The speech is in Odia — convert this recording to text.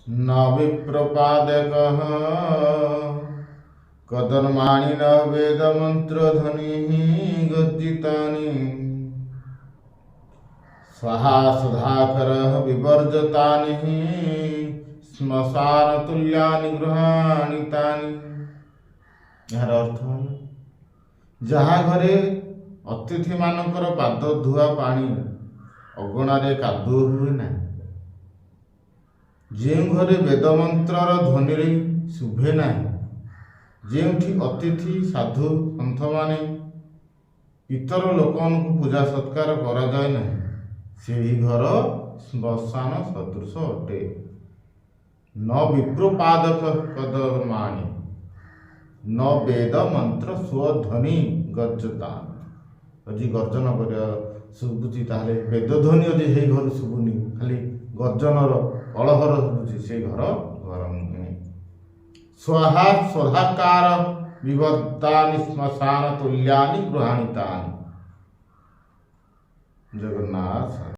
न विप्रपादकः कदर्माणि न वेदमन्त्रध्वनिः गर्जितानि स्वाहा सुधाकरः विवर्जतानि श्मशानतुल्यानि गृहाणि तानि। यार अर्थ है जहाँ घरे अतिथि मानकर पाद धुआ पानी अगणारे कादुओ हुए ना, ଯେଉଁ ଘରେ ବେଦମନ୍ତ୍ରର ଧ୍ୱନିରେ ଶୁଭେ ନାହିଁ, ଯେଉଁଠି ଅତିଥି ସାଧୁ ସନ୍ଥମାନେ ପିତର ଲୋକମାନଙ୍କୁ ପୂଜା ସତ୍କାର କରାଯାଏ ନାହିଁ, ସେହି ଘର ଶ୍ମଶାନ ସଦୃଶ ଅଟେ। ନ ବିପ୍ରପାଦକ କଦର୍ମାଣି ନ ବେଦ ମନ୍ତ୍ର ସ୍ୱଧ୍ୱନି ଗର୍ଜତାନି। ଯଦି ଗର୍ଜନ କରିବା ଶୁଭୁଛି ତାହେଲେ ବେଦ ଧ୍ୱନି ଯଦି ସେଇ ଘରୁ ଶୁଭୁନି, ଖାଲି ଗର୍ଜନର କଳହର ଶୁଭୁଛି, ସେଇ ଘର ନୁହେଁ। ସ୍ୱାହା ସ୍ୱଧାକାର ବିବର୍ତ୍ତାନି ଶ୍ମଶାନ ତୁଲ୍ୟାନି ଗୃହାଣି ତାନି। ଜଗନ୍ନାଥ।